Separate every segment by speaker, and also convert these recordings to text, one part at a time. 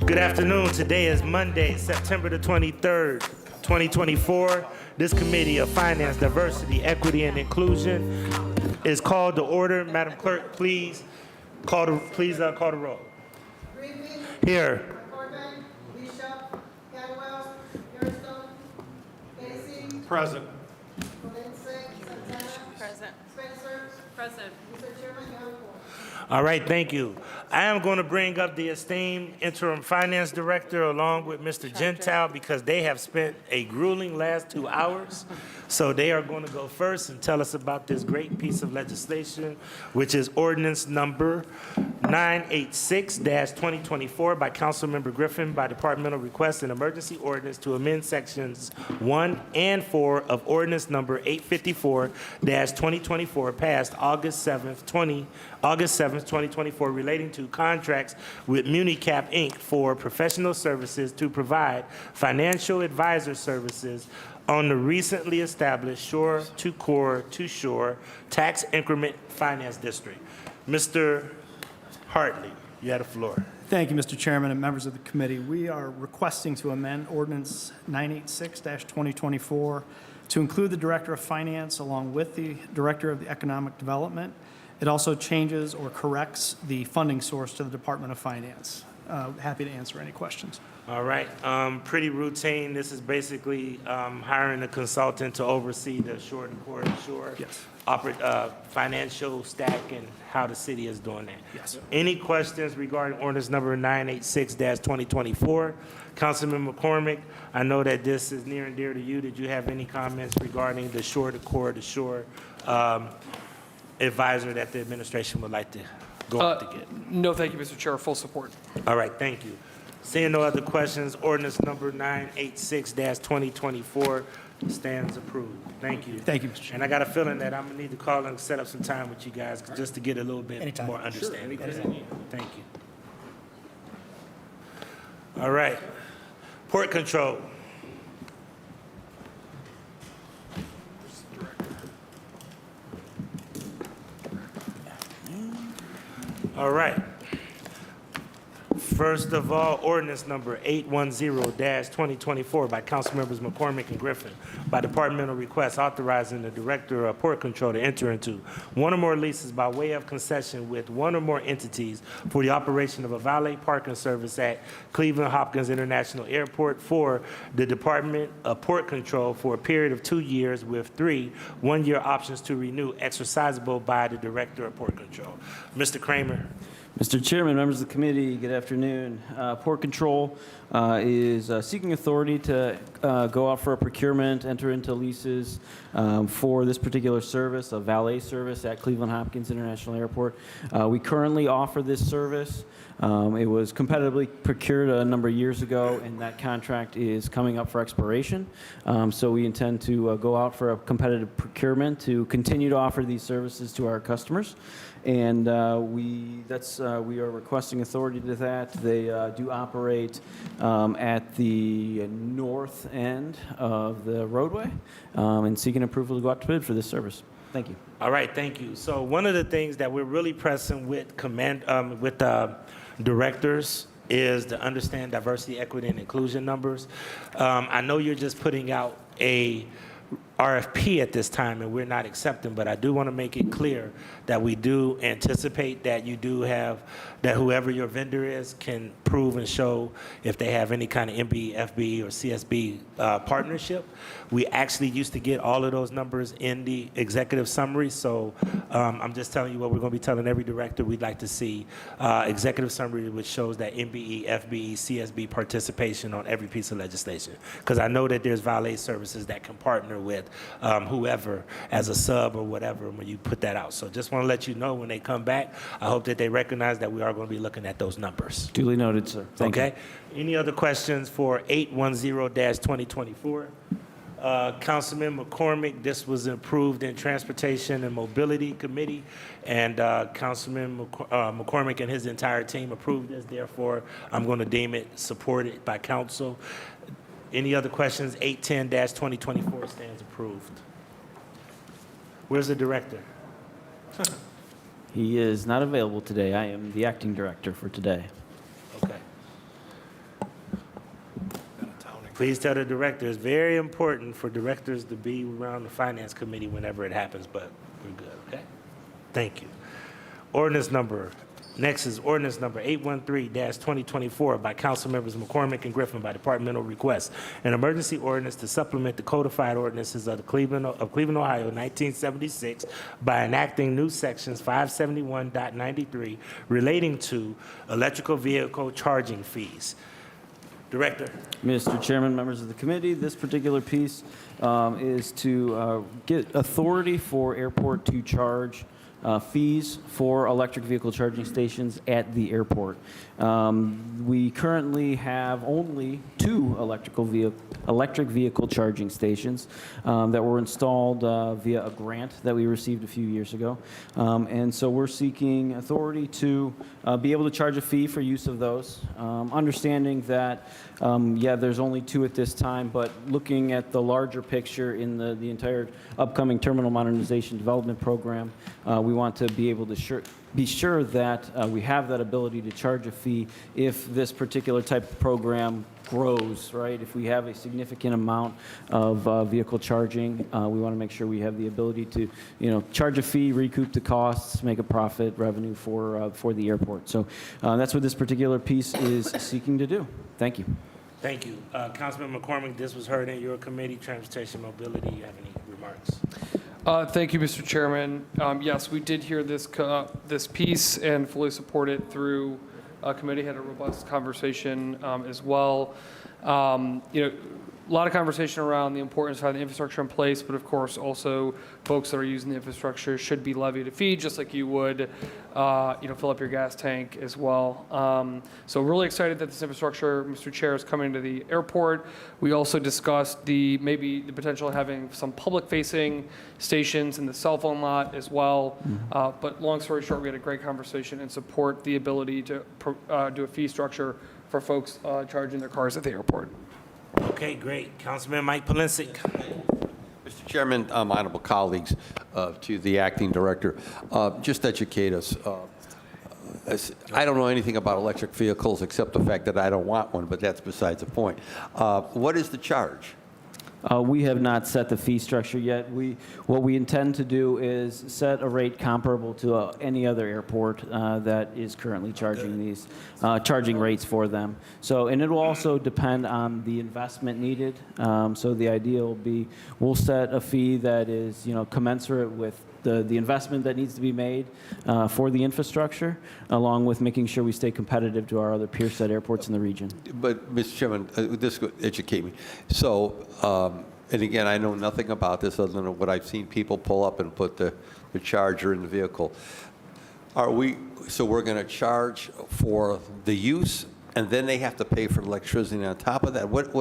Speaker 1: Good afternoon. Today is Monday, September the 23rd, 2024. This Committee of Finance, Diversity, Equity, and Inclusion is called to order. Madam Clerk, please call the roll.
Speaker 2: Griffin,
Speaker 1: Here.
Speaker 2: Corbin, Bishop, Cadwell, Yellowstone, Casey,
Speaker 3: Present.
Speaker 2: Valencia, Santana,
Speaker 4: Present.
Speaker 2: Spencer.
Speaker 4: Present.
Speaker 2: Mr. Chairman, you have the floor.
Speaker 1: All right, thank you. I am going to bring up the esteemed interim finance director along with Mr. Gentile because they have spent a grueling last 2 hours. So they are going to go first and tell us about this great piece of legislation, which is ordinance number 986-2024 by Councilmember Griffin by departmental request and emergency ordinance to amend sections 1 and 4 of ordinance number 854-2024 passed August 7th, 2024 relating to contracts with MuniCap Inc. for professional services to provide financial advisor services on the recently established Shore to Core to Shore Tax Increment Finance District. Mr. Hartley, you have the floor.
Speaker 3: Thank you, Mr. Chairman and members of the committee. We are requesting to amend Ordinance 986-2024 to include the Director of Finance along with the Director of the Economic Development. It also changes or corrects the funding source to the Department of Finance. Happy to answer any questions.
Speaker 1: All right, pretty routine. This is basically hiring a consultant to oversee the Shore to Core to Shore
Speaker 3: Yes.
Speaker 1: financial stack and how the city is doing that.
Speaker 3: Yes.
Speaker 1: Any questions regarding ordinance number 986-2024? Councilman McCormick, I know that this is near and dear to you. Did you have any comments regarding the Shore to Core to Shore advisor that the administration would like to go out to get?
Speaker 5: No, thank you, Mr. Chair. Full support.
Speaker 1: All right, thank you. Seeing no other questions, ordinance number 986-2024 stands approved. Thank you.
Speaker 3: Thank you, Mr. Chairman.
Speaker 1: And I got a feeling that I'm gonna need to call and set up some time with you guys just to get a little bit
Speaker 3: Anytime.
Speaker 1: more understanding. Thank you. All right. Port control. All right. First of all, ordinance number 810-2024 by Councilmembers McCormick and Griffin by departmental request authorizing the Director of Port Control to enter into one or more leases by way of concession with one or more entities for the operation of a valet parking service at Cleveland Hopkins International Airport for the Department of Port Control for a period of 2 years with 3 one-year options to renew exercisable by the Director of Port Control. Mr. Kramer.
Speaker 6: Mr. Chairman, members of the committee, good afternoon. Port Control is seeking authority to go out for a procurement, enter into leases for this particular service, a valet service at Cleveland Hopkins International Airport. We currently offer this service. It was competitively procured a number of years ago, and that contract is coming up for expiration. So we intend to go out for a competitive procurement to continue to offer these services to our customers. And we are requesting authority to that. They do operate at the north end of the roadway and seeking approval to go out to bid for this service. Thank you.
Speaker 1: All right, thank you. So one of the things that we're really pressing with directors is to understand diversity, equity, and inclusion numbers. I know you're just putting out a RFP at this time and we're not accepting, but I do want to make it clear that we do anticipate that you do have, that whoever your vendor is can prove and show if they have any kind of MB, FB, or CSB partnership. We actually used to get all of those numbers in the executive summary, so I'm just telling you what we're going to be telling every director. We'd like to see executive summary which shows that MBE, FBE, CSB participation on every piece of legislation. Because I know that there's valet services that can partner with whoever as a sub or whatever when you put that out. So just want to let you know when they come back, I hope that they recognize that we are going to be looking at those numbers.
Speaker 6: Duly noted, sir. Thank you.
Speaker 1: Okay. Any other questions for 810-2024? Councilman McCormick, this was approved in Transportation and Mobility Committee, and Councilman McCormick and his entire team approved this. Therefore, I'm going to deem it supported by council. Any other questions? 810-2024 stands approved. Where's the director?
Speaker 6: He is not available today. I am the acting director for today.
Speaker 1: Okay. Please tell the director, it's very important for directors to be around the finance committee whenever it happens, but we're good, okay? Thank you. Next is ordinance number 813-2024 by council members McCormick and Griffin by departmental request. An emergency ordinance to supplement the codified ordinances of Cleveland, Ohio, 1976 by enacting new sections 571.93 relating to electrical vehicle charging fees. Director.
Speaker 6: Mr. Chairman, members of the committee, this particular piece is to get authority for airport to charge fees for electric vehicle charging stations at the airport. We currently have only 2 electric vehicle charging stations that were installed via a grant that we received a few years ago. And so we're seeking authority to be able to charge a fee for use of those, understanding that, yeah, there's only 2 at this time, but looking at the larger picture in the entire upcoming terminal modernization development program, we want to be able to be sure that we have that ability to charge a fee if this particular type of program grows, right? If we have a significant amount of vehicle charging, we want to make sure we have the ability to, charge a fee, recoup the costs, make a profit revenue for the airport. So that's what this particular piece is seeking to do. Thank you.
Speaker 1: Thank you. Councilman McCormick, this was heard in your committee, Transportation Mobility. You have any remarks?
Speaker 5: Thank you, Mr. Chairman. Yes, we did hear this piece and fully support it through committee. Had a robust conversation as well. A lot of conversation around the importance of having the infrastructure in place, but of course also folks that are using the infrastructure should be levied a fee, just like you would, fill up your gas tank as well. So really excited that this infrastructure, Mr. Chair, is coming to the airport. We also discussed maybe the potential of having some public-facing stations in the cell phone lot as well. But long story short, we had a great conversation and support the ability to do a fee structure for folks charging their cars at the airport.
Speaker 1: Okay, great. Councilman Mike Polisic.
Speaker 4: Mr. Chairman, honorable colleagues, to the acting director, just educate us. I don't know anything about electric vehicles except the fact that I don't want one, but that's besides the point. What is the charge?
Speaker 6: We have not set the fee structure yet. What we intend to do is set a rate comparable to any other airport that is currently charging these charging rates for them. So, and it will also depend on the investment needed. So the idea will be we'll set a fee that is commensurate with the investment that needs to be made for the infrastructure, along with making sure we stay competitive to our other peer set airports in the region.
Speaker 4: But, Mr. Chairman, this could educate me. So, and again, I know nothing about this other than what I've seen people pull up and put the charger in the vehicle. So we're going to charge for the use, and then they have to pay for electricity on top of that? What?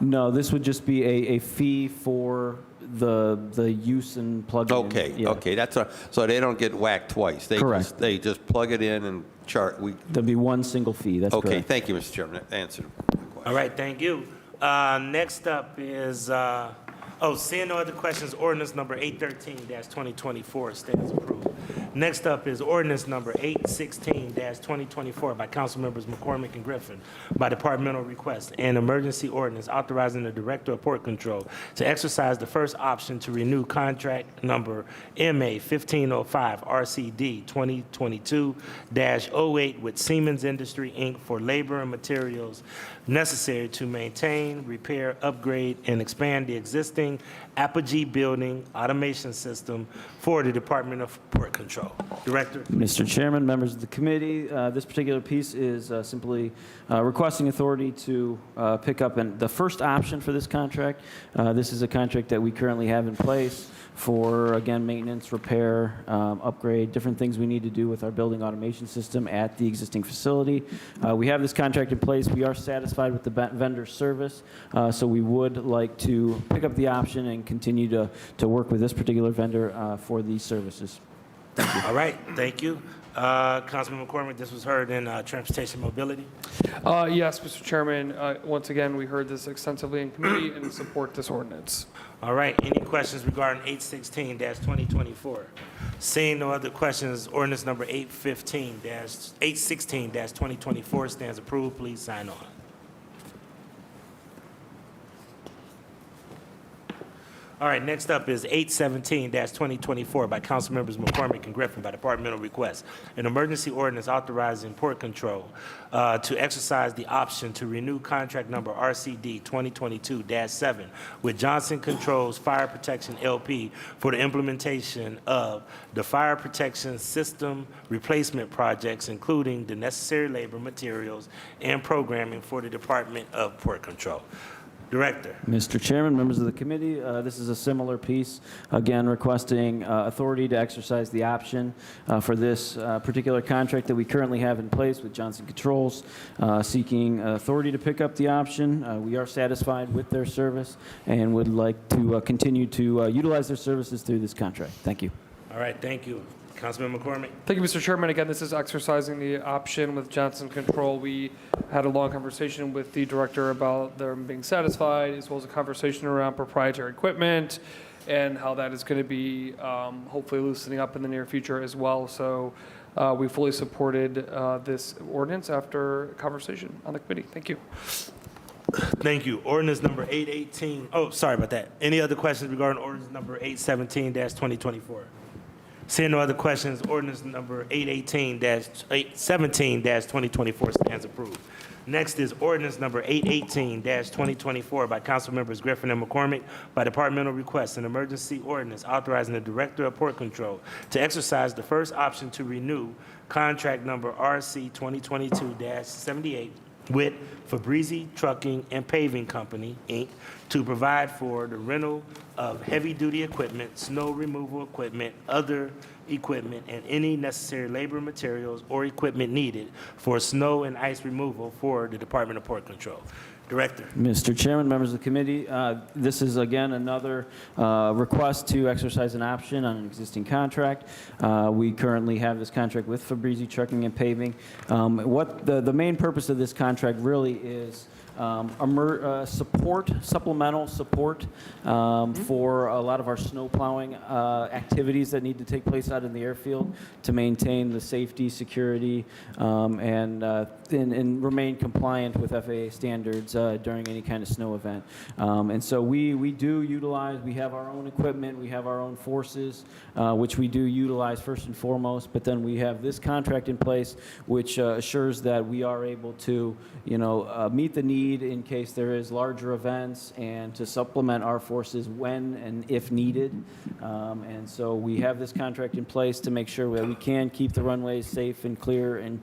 Speaker 6: No, this would just be a fee for the use and plug-in.
Speaker 4: Okay,
Speaker 6: Yeah.
Speaker 4: okay, so they don't get whacked twice.
Speaker 6: Correct.
Speaker 4: They just plug it in and charge.
Speaker 6: There'll be one single fee. That's
Speaker 4: Okay,
Speaker 6: correct.
Speaker 4: thank you, Mr. Chairman. That answered my question.
Speaker 1: All right, thank you. Next up is, seeing no other questions, ordinance number 813-2024 stands approved. Next up is ordinance number 816-2024 by council members McCormick and Griffin by departmental request, an emergency ordinance authorizing the director of port control to exercise the first option to renew contract number MA 1505 RCD 2022-08 with Siemens Industry, Inc. for labor and materials necessary to maintain, repair, upgrade, and expand the existing Apogee building automation system for the Department of Port Control. Director.
Speaker 6: Mr. Chairman, members of the committee, this particular piece is simply requesting authority to pick up the first option for this contract. This is a contract that we currently have in place for, again, maintenance, repair, upgrade, different things we need to do with our building automation system at the existing facility. We have this contract in place. We are satisfied with the vendor service, so we would like to pick up the option and continue to work with this particular vendor for these services.
Speaker 1: All right, thank you. Councilman McCormick, this was heard in Transportation Mobility.
Speaker 5: Yes, Mr. Chairman. Once again, we heard this extensively in committee and support this ordinance.
Speaker 1: All right, any questions regarding 816-2024? Seeing no other questions, ordinance number 816-2024 stands approved. Please sign on. All right, next up is 817-2024 by Councilmembers McCormick and Griffin by departmental request. An emergency ordinance authorizing Port Control to exercise the option to renew contract number RCD 2022-7 with Johnson Controls Fire Protection LP for the implementation of the fire protection system replacement projects, including the necessary labor, materials, and programming for the Department of Port Control. Director.
Speaker 6: Mr. Chairman, members of the committee, this is a similar piece, again requesting authority to exercise the option for this particular contract that we currently have in place with Johnson Controls, seeking authority to pick up the option. We are satisfied with their service and would like to continue to utilize their services through this contract. Thank you.
Speaker 1: All right, thank you. Councilman McCormick.
Speaker 5: Thank you, Mr. Chairman. Again, this is exercising the option with Johnson Control. We had a long conversation with the director about them being satisfied, as well as a conversation around proprietary equipment and how that is going to be hopefully loosening up in the near future as well. So we fully supported this ordinance after conversation on the committee. Thank you.
Speaker 1: Thank you. Ordinance number 818. Oh, sorry about that. Any other questions regarding ordinance number 817-2024? Seeing no other questions, ordinance number 817-2024 stands approved. Next is ordinance number 818-2024 by Councilmembers Griffin and McCormick by departmental request, an emergency ordinance authorizing the Director of Port Control to exercise the first option to renew contract number RC 2022-78 with Fabrizi Trucking and Paving Company, Inc., to provide for the rental of heavy-duty equipment, snow removal equipment, other equipment, and any necessary labor, materials, or equipment needed for snow and ice removal for the Department of Port Control. Director.
Speaker 6: Mr. Chairman, members of the committee, this is again another request to exercise an option on an existing contract. We currently have this contract with Fabrizi Trucking and Paving. What the main purpose of this contract really is supplemental support for a lot of our snow plowing activities that need to take place out in the airfield to maintain the safety, security, and remain compliant with FAA standards during any kind of snow event. And so we do utilize, we have our own equipment, we have our own forces, which we do utilize first and foremost, but then we have this contract in place which assures that we are able to, meet the need in case there is larger events and to supplement our forces when and if needed. And so we have this contract in place to make sure that we can keep the runways safe and clear and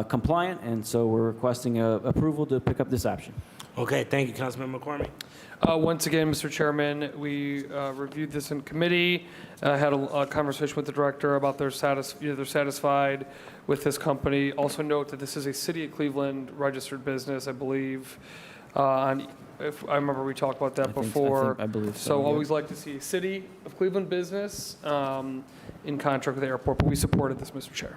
Speaker 6: compliant. And so we're requesting approval to pick up this option.
Speaker 1: Okay, thank you, Councilman McCormick.
Speaker 5: Once again, Mr. Chairman, we reviewed this in committee, had a conversation with the director about they're satisfied with this company. Also note that this is a City of Cleveland registered business, I believe. If I remember, we talked about that before.
Speaker 6: I believe so.
Speaker 5: So
Speaker 6: yeah.
Speaker 5: always like to see a City of Cleveland business in contract with the airport, but we supported this, Mr. Chair.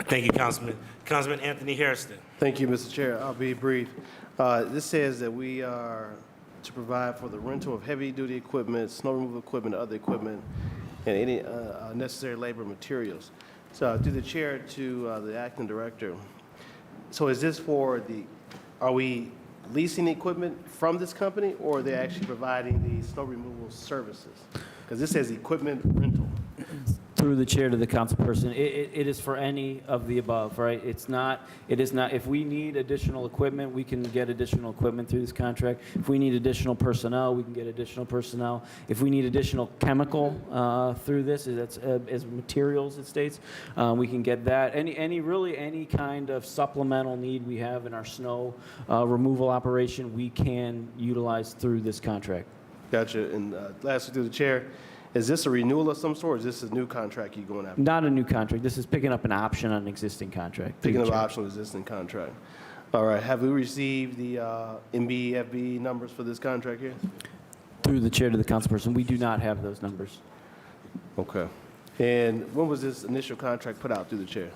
Speaker 1: Thank you, Councilman. Councilman Anthony Hairston.
Speaker 7: Thank you, Mr. Chair. I'll be brief. This says that we are to provide for the rental of heavy-duty equipment, snow removal equipment, other equipment, and any necessary labor materials. So through the chair to the acting director. So is this are we leasing equipment from this company, or are they actually providing the snow removal services? Because this says equipment rental.
Speaker 6: Through the chair to the councilperson, it is for any of the above, right? It is not, if we need additional equipment, we can get additional equipment through this contract. If we need additional personnel, we can get additional personnel. If we need additional chemical through this, as materials, it states, we can get that. Any kind of supplemental need we have in our snow removal operation, we can utilize through this contract.
Speaker 7: Gotcha. And lastly, through the chair, is this a renewal of some sort, or is this a new contract you're going after?
Speaker 6: Not a new contract. This is picking up an option on an existing contract.
Speaker 7: Picking up optional existing contract. All right. Have we received the MBFB numbers for this contract here?
Speaker 6: Through the chair to the councilperson, we do not have those numbers.
Speaker 7: Okay. And when was this initial contract put out through the chair?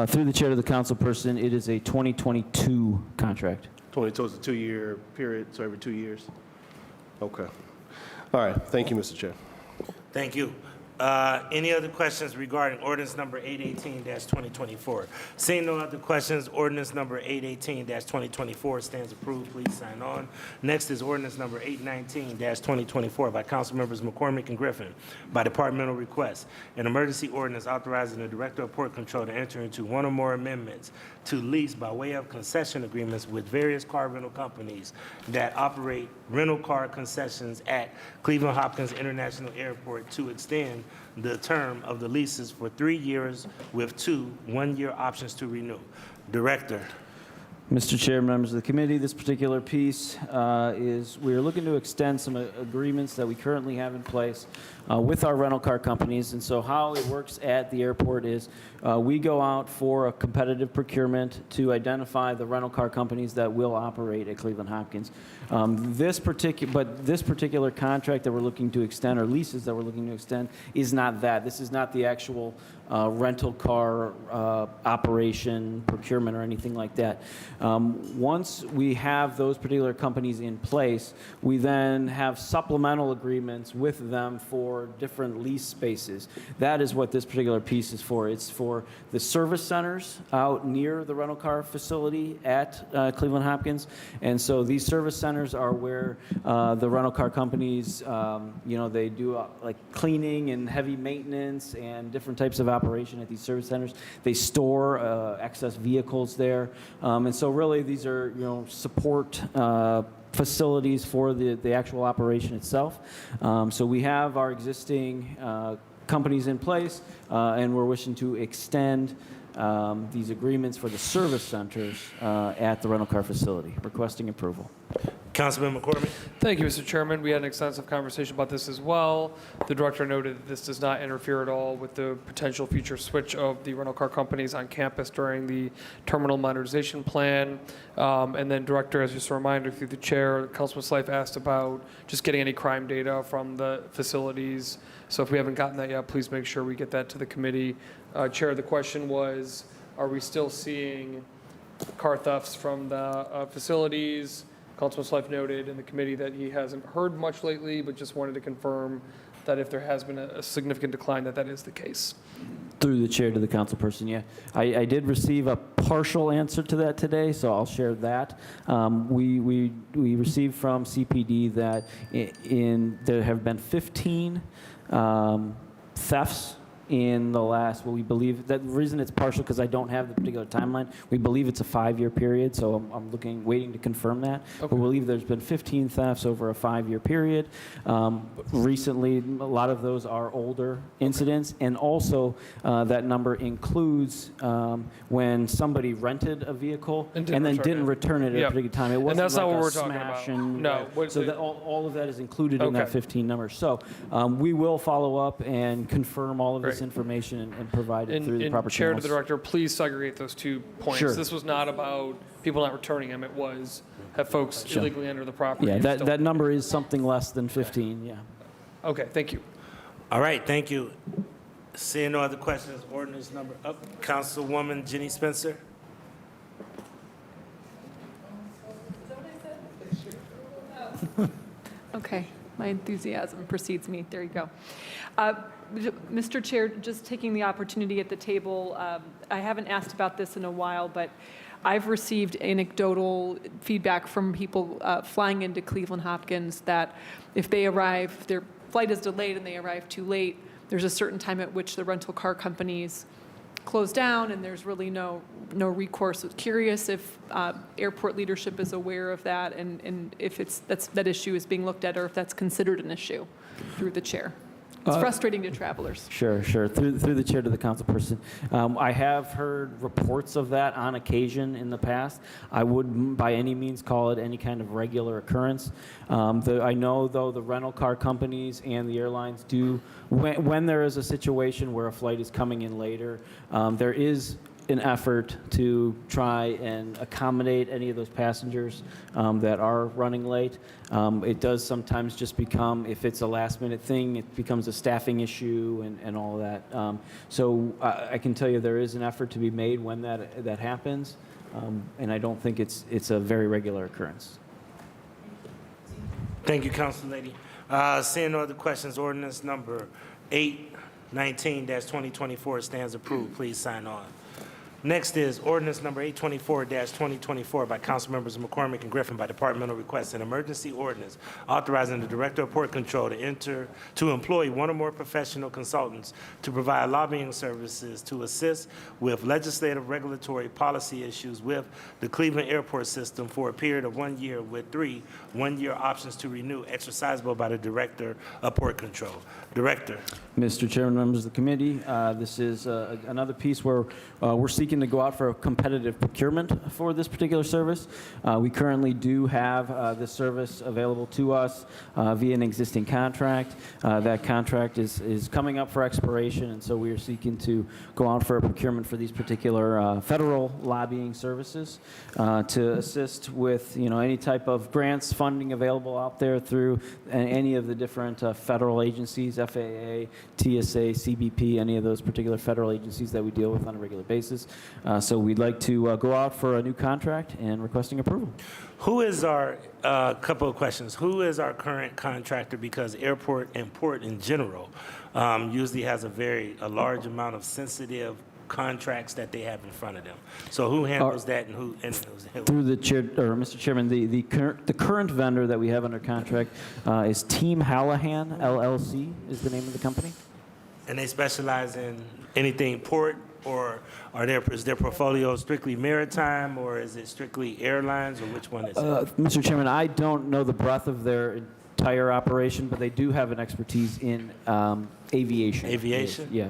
Speaker 6: Through the chair to the councilperson, it is a 2022 contract.
Speaker 7: So it's a 2-year period, so every 2 years? Okay. All right. Thank you, Mr. Chair.
Speaker 1: Thank you. Any other questions regarding ordinance number 818-2024? Seeing no other questions, ordinance number 818-2024 stands approved. Please sign on. Next is ordinance number 819-2024 by Council Members McCormick and Griffin by departmental request. An emergency ordinance authorizing the Director of Port Control to enter into one or more amendments to lease by way of concession agreements with various car rental companies that operate rental car concessions at Cleveland Hopkins International Airport to extend the term of the leases for 3 years with 2 one-year options to renew. Director.
Speaker 6: Mr. Chair, members of the committee, this particular piece is we are looking to extend some agreements that we currently have in place with our rental car companies. And so how it works at the airport is we go out for a competitive procurement to identify the rental car companies that will operate at Cleveland Hopkins. This particular contract that we're looking to extend, or leases that we're looking to extend, is not that. This is not the actual rental car operation, procurement, or anything like that. Once we have those particular companies in place, we then have supplemental agreements with them for different lease spaces. That is what this particular piece is for. It's for the service centers out near the rental car facility at Cleveland Hopkins. And so these service centers are where the rental car companies, they do like cleaning and heavy maintenance and different types of operation at these service centers. They store excess vehicles there. And so really these are, support facilities for the actual operation itself. So we have our existing companies in place, and we're wishing to extend these agreements for the service centers at the rental car facility. Requesting approval.
Speaker 1: Councilman McCormick.
Speaker 5: Thank you, Mr. Chairman. We had an extensive conversation about this as well. The director noted that this does not interfere at all with the potential future switch of the rental car companies on campus during the terminal modernization plan. And then, Director, as just a reminder through the chair, Councilman Slife asked about just getting any crime data from the facilities. So if we haven't gotten that yet, please make sure we get that to the committee. Chair, the question was, are we still seeing car thefts from the facilities? Councilman Slife noted in the committee that he hasn't heard much lately, but just wanted to confirm that if there has been a significant decline, that is the case.
Speaker 6: Through the chair to the councilperson, yeah. I did receive a partial answer to that today, so I'll share that. We received from CPD that there have been 15 thefts in the last, we believe, that the reason it's partial because I don't have the particular timeline. We believe it's a 5-year period, so I'm waiting to confirm that.
Speaker 5: Okay.
Speaker 6: But we believe there's been 15 thefts over a 5-year period. Recently, a lot of those are older incidents, and also that number includes when somebody rented a vehicle and then didn't return it at a particular time. It wasn't
Speaker 5: that's
Speaker 6: like
Speaker 5: not what
Speaker 6: a
Speaker 5: we're talking about.
Speaker 6: smash
Speaker 5: No.
Speaker 6: So that all of that is included in that
Speaker 5: Okay.
Speaker 6: 15 number. So we will follow up and confirm all of this
Speaker 5: Great.
Speaker 6: information and provide it through the proper
Speaker 5: Chair to
Speaker 6: channels.
Speaker 5: the director, please segregate those 2 points.
Speaker 6: Sure.
Speaker 5: This was not about people not returning them. It was have folks illegally enter the property.
Speaker 6: Yeah,
Speaker 5: and
Speaker 6: that
Speaker 5: still-
Speaker 6: number is something less than 15, yeah.
Speaker 5: Okay, thank you.
Speaker 1: All right, thank you. Seeing no other questions, ordinance number up. Councilwoman Jenny Spencer.
Speaker 8: Okay, my enthusiasm precedes me. There you go. Mr. Chair, just taking the opportunity at the table, I haven't asked about this in a while, but I've received anecdotal feedback from people flying into Cleveland Hopkins that if they arrive, if their flight is delayed and they arrive too late, there's a certain time at which the rental car companies close down and there's really no recourse. I was curious if airport leadership is aware of that and if that issue is being looked at or if that's considered an issue through the chair. It's frustrating to travelers.
Speaker 6: Sure. Through the chair to the councilperson. I have heard reports of that on occasion in the past. I wouldn't by any means call it any kind of regular occurrence. I know, though, the rental car companies and the airlines do, when there is a situation where a flight is coming in later, there is an effort to try and accommodate any of those passengers that are running late. It does sometimes just become, if it's a last-minute thing, it becomes a staffing issue and all of that. So I can tell you there is an effort to be made when that happens, and I don't think it's a very regular occurrence.
Speaker 1: Thank you, Council Lady. Seeing no other questions, ordinance number 819-2024 stands approved. Please sign on. Next is ordinance number 824-2024 by council members McCormick and Griffin by departmental request, an emergency ordinance authorizing the Director of Port Control to employ one or more professional consultants to provide lobbying services to assist with legislative regulatory policy issues with the Cleveland Airport System for a period of 1 year with 3 one-year options to renew exercisable by the Director of Port Control. Director.
Speaker 6: Mr. Chairman, members of the committee, this is another piece where we're seeking to go out for a competitive procurement for this particular service. We currently do have this service available to us via an existing contract. That contract is coming up for expiration, and so we are seeking to go out for a procurement for these particular federal lobbying services to assist with, any type of grants, funding available out there through any of the different federal agencies, FAA, TSA, CBP, any of those particular federal agencies that we deal with on a regular basis. So we'd like to go out for a new contract and requesting approval.
Speaker 1: Who is our, couple of questions, who is our current contractor? Because airport and port in general usually has a large amount of sensitive contracts that they have in front of them. So who handles that and who?
Speaker 6: Through the chair, or Mr. Chairman, the current vendor that we have under contract is Team Hallahan, LLC is the name of the company.
Speaker 1: And they specialize in anything port, or is their portfolio strictly maritime, or is it strictly airlines, or which one is it?
Speaker 6: Mr. Chairman, I don't know the breadth of their entire operation, but they do have an expertise in aviation.
Speaker 1: Aviation?
Speaker 6: Yeah.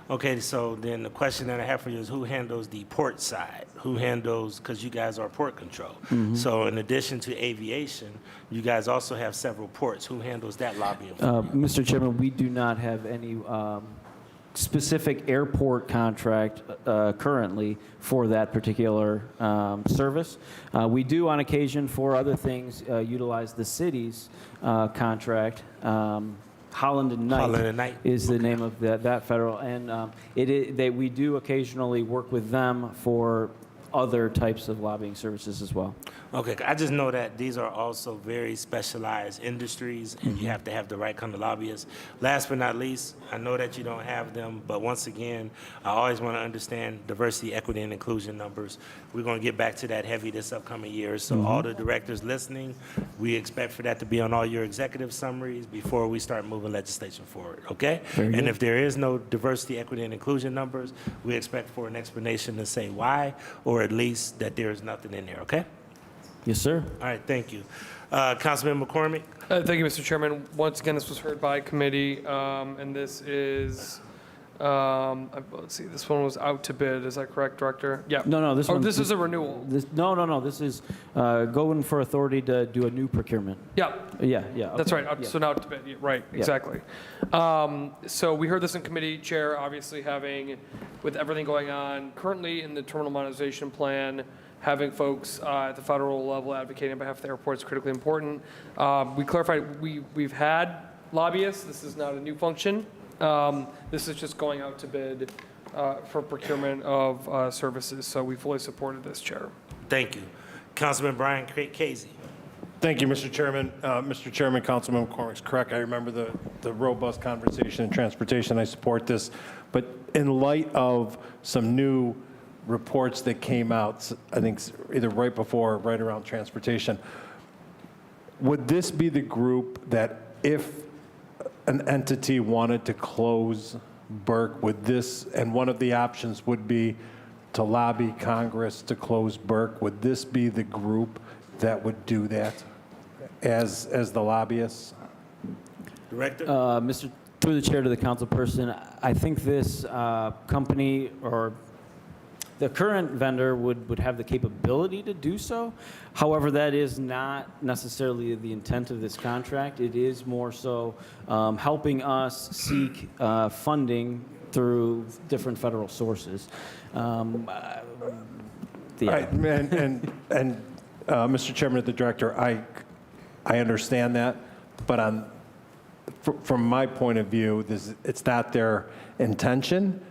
Speaker 1: Okay, so then the question that I have for you is who handles the port side? Who handles, because you guys are port control. So in addition to aviation, you guys also have several ports. Who handles that lobbying?
Speaker 6: Mr. Chairman, we do not have any specific airport contract currently for that particular service. We do on occasion for other things utilize the city's contract. Holland and Knight is the name of that federal, and we do occasionally work with them for other types of lobbying services as well.
Speaker 1: Okay, I just know that these are also very specialized industries, and you have to have the right kind of lobbyists. Last but not least, I know that you don't have them, but once again, I always want to understand diversity, equity, and inclusion numbers. We're going to get back to that heavy this upcoming year. So all the directors listening, we expect for that to be on all your executive summaries before we start moving legislation forward, okay? And if there is no diversity, equity, and inclusion numbers, we expect for an explanation to say why, or at least that there is nothing in there, okay?
Speaker 6: Yes, sir.
Speaker 1: All right, thank you. Councilman McCormick?
Speaker 5: Thank you, Mr. Chairman. Once again, this was heard by committee, and this is, let's see, this one was out to bid. Is that correct, Director? Yeah.
Speaker 6: No, this one.
Speaker 5: This is a renewal.
Speaker 6: No. This is going for authority to do a new procurement.
Speaker 5: Yeah.
Speaker 6: Yeah.
Speaker 5: That's
Speaker 6: okay.
Speaker 5: right.
Speaker 6: Yeah.
Speaker 5: So now to bid. Right, exactly. So we heard this in committee, Chair, obviously with everything going on currently in the terminal modernization plan, having folks at the federal level advocating on behalf of the airport is critically important. We clarified we've had lobbyists. This is not a new function. This is just going out to bid for procurement of services. So we fully supported this, Chair.
Speaker 1: Thank you. Councilman Brian Casey.
Speaker 9: Thank you, Mr. Chairman. Mr. Chairman, Councilman McCormick's correct. I remember the robust conversation in transportation. I support this. But in light of some new reports that came out, I think either right before or right around transportation, would this be the group that if an entity wanted to close Burke, would this, and one of the options would be to lobby Congress to close Burke, would this be the group that would do that as the lobbyists?
Speaker 1: Director?
Speaker 6: Mr. Through the chair to the council person, I think this company or the current vendor would have the capability to do so. However, that is not necessarily the intent of this contract. It is more so helping us seek funding through different federal sources.
Speaker 9: All right, and Mr. Chairman, the director, I understand that, but from my point of view, it's not their intention,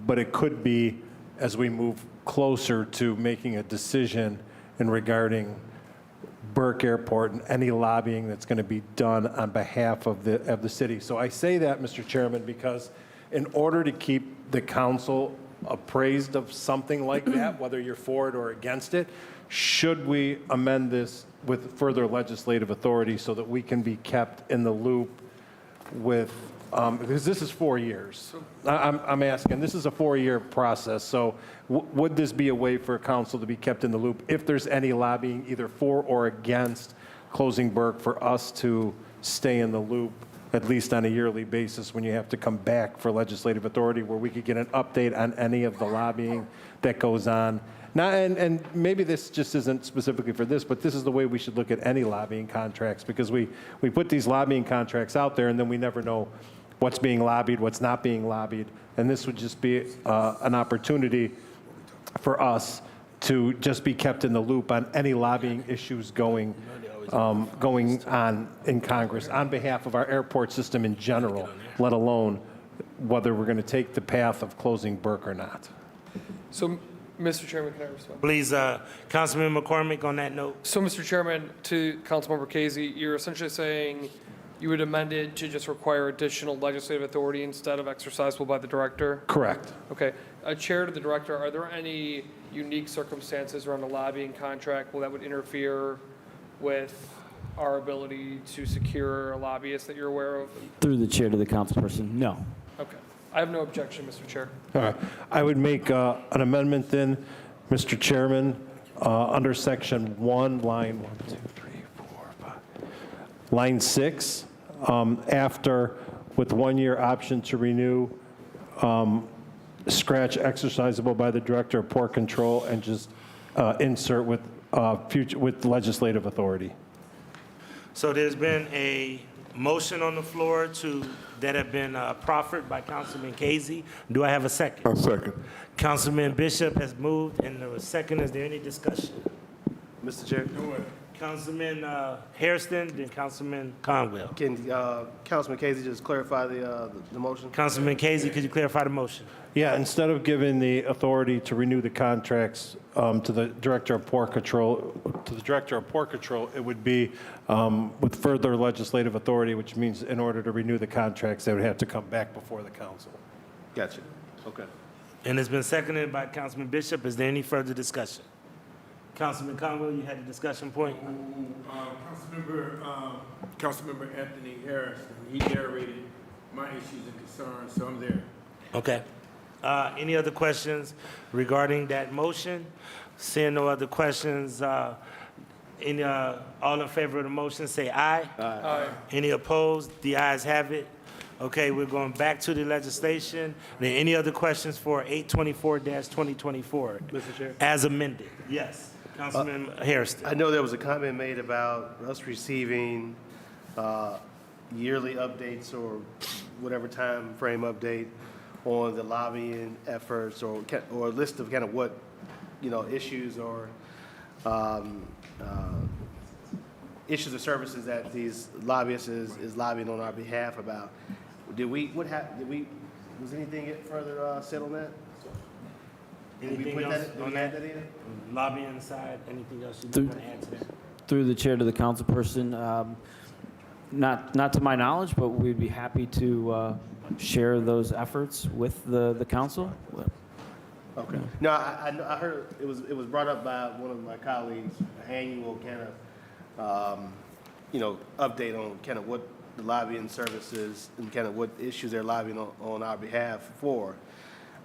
Speaker 9: but it could be as we move closer to making a decision in regarding Burke Airport and any lobbying that's going to be done on behalf of the city. So I say that, Mr. Chairman, because in order to keep the council appraised of something like that, whether you're for it or against it, should we amend this with further legislative authority so that we can be kept in the loop with, because this is 4 years. I'm asking, this is a 4-year process, so would this be a way for council to be kept in the loop if there's any lobbying either for or against closing Burke, for us to stay in the loop at least on a yearly basis when you have to come back for legislative authority, where we could get an update on any of the lobbying that goes on? Now, and maybe this just isn't specifically for this, but this is the way we should look at any lobbying contracts, because we put these lobbying contracts out there and then we never know what's being lobbied, what's not being lobbied. And this would just be an opportunity for us to just be kept in the loop on any lobbying issues going on in Congress on behalf of our airport system in general, let alone whether we're going to take the path of closing Burke or not.
Speaker 5: So, Mr. Chairman, can I respond?
Speaker 1: Please, Councilman McCormick, on that note.
Speaker 5: So, Mr. Chairman, to Councilmember Casey, you're essentially saying you would amend it to just require additional legislative authority instead of exercisable by the director?
Speaker 9: Correct.
Speaker 5: Okay. Chair to the director, are there any unique circumstances around a lobbying contract that would interfere with our ability to secure a lobbyist that you're aware of?
Speaker 6: Through the chair to the councilperson, no.
Speaker 5: Okay. I have no objection, Mr. Chair.
Speaker 9: All right. I would make an amendment then, Mr. Chairman, under section 1, line 1, 2, 3, 4, 5, line 6, after with 1-year option to renew, scratch exercisable by the director of port control and just insert with with legislative authority.
Speaker 1: So there's been a motion on the floor that have been proffered by Councilman Casey. Do I have a second?
Speaker 10: A second.
Speaker 1: Councilman Bishop has moved, and the second. Is there any discussion?
Speaker 7: Mr. Chair,
Speaker 1: Councilman Hairston, then Councilman Conwell.
Speaker 7: can Councilman Casey just clarify the motion?
Speaker 1: Councilman Casey, could you clarify the motion?
Speaker 9: Yeah, instead of giving the authority to renew the contracts to the director of port control, it would be with further legislative authority, which means in order to renew the contracts, they would have to come back before the council.
Speaker 7: Gotcha. Okay.
Speaker 1: And it's been seconded by Councilman Bishop. Is there any further discussion? Councilman Conwell, you had a discussion point?
Speaker 10: Councilmember Anthony Harris, he narrated my issues and concerns, so I'm there.
Speaker 1: Okay. Any other questions regarding that motion? Seeing no other questions, all in favor of the motion, say aye.
Speaker 5: Aye.
Speaker 1: Any opposed? The ayes have it. Okay, we're going back to the legislation. Are there any other questions for 824-2024?
Speaker 7: Mr. Chair?
Speaker 1: As amended? Yes. Councilman Hairston.
Speaker 7: I know there was a comment made about us receiving yearly updates or whatever time frame update on the lobbying efforts or a list of kind of what, issues or issues or services that these lobbyists is lobbying on our behalf about. Was anything further said on that? Did we
Speaker 1: Anything
Speaker 7: put
Speaker 1: else
Speaker 7: that, did
Speaker 1: on
Speaker 7: we add
Speaker 1: that?
Speaker 7: that in?
Speaker 1: Lobbying side, anything else you
Speaker 6: Through-
Speaker 1: want to add to that?
Speaker 6: Through the chair to the councilperson, not to my knowledge, but we'd be happy to share those efforts with the council.
Speaker 7: Okay. No, I heard it was brought up by one of my colleagues, annual kind of, update on kind of what the lobbying services and kind of what issues they're lobbying on our behalf for.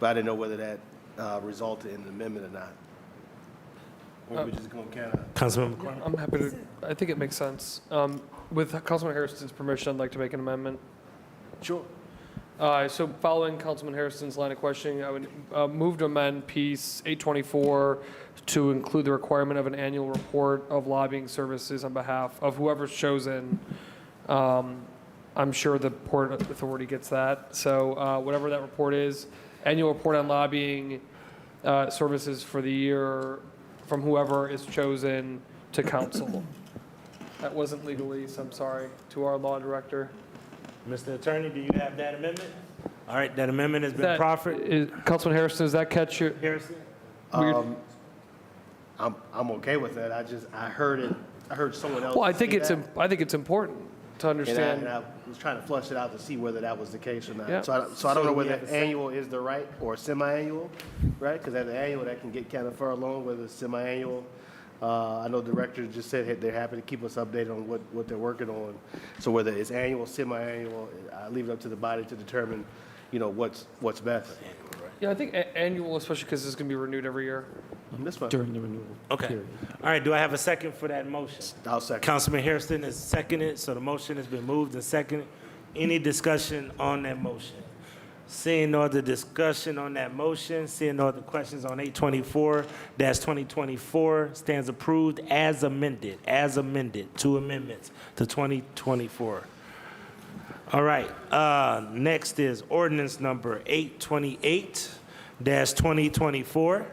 Speaker 7: But I didn't know whether that resulted in an amendment or not. Or we're just going to kind of.
Speaker 1: Councilman McCormick.
Speaker 5: I'm happy to, I think it makes sense. With Councilman Harrison's permission, I'd like to make an amendment.
Speaker 7: Sure.
Speaker 5: So following Councilman Harrison's line of questioning, I would move to amend piece 824 to include the requirement of an annual report of lobbying services on behalf of whoever's chosen. I'm sure the Port Authority gets that. So whatever that report is, annual report on lobbying services for the year from whoever is chosen to council. That wasn't legally, so I'm sorry, to our law director.
Speaker 1: Mr. Attorney, do you have that amendment? All right, that amendment has been proffered.
Speaker 5: Councilman Harrison, does that catch your?
Speaker 1: Harrison?
Speaker 5: weird-
Speaker 7: I'm okay with that. I heard it I heard someone else
Speaker 5: Well, I think
Speaker 7: say
Speaker 5: it's,
Speaker 7: that.
Speaker 5: I think it's important to understand.
Speaker 7: And I was trying to flush it out to see whether that was the case or not.
Speaker 5: Yeah.
Speaker 7: So I don't know whether annual is the right or semi-annual, right? Because at the annual, that can get kind of far along, whether it's semi-annual. I know the director just said they're happy to keep us updated on what they're working on. So whether it's annual, semi-annual, I leave it up to the body to determine, what's best.
Speaker 5: Yeah, I think annual, especially because it's going to be renewed every year.
Speaker 7: That's fine.
Speaker 6: During the renewal.
Speaker 1: Okay. All right, do I have a second for that motion?
Speaker 7: I'll second.
Speaker 1: Councilman Hairston is seconded, so the motion has been moved and seconded. Any discussion on that motion? Seeing no other discussion on that motion, seeing no other questions on 824-2024, stands approved as amended, two amendments to 2024. All right, next is ordinance number 828-2024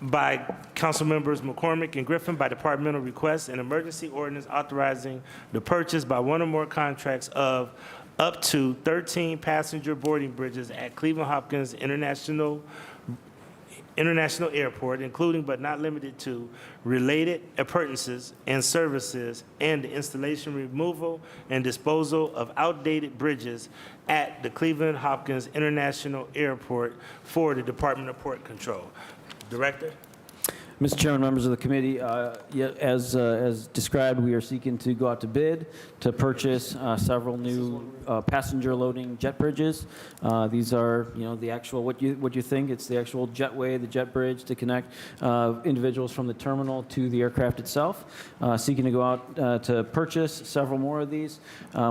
Speaker 1: by council members McCormick and Griffin by departmental request, an emergency ordinance authorizing the purchase by one or more contracts of up to 13 passenger boarding bridges at Cleveland Hopkins International Airport, including but not limited to related appurtenances and services, and the installation, removal, and disposal of outdated bridges at the Cleveland Hopkins International Airport for the Department of Port Control. Director?
Speaker 6: Mr. Chairman, members of the committee, as described, we are seeking to go out to bid to purchase several new passenger loading jet bridges. These are, the actual, what you think, it's the actual jetway, the jet bridge to connect individuals from the terminal to the aircraft itself. Seeking to go out to purchase several more of these.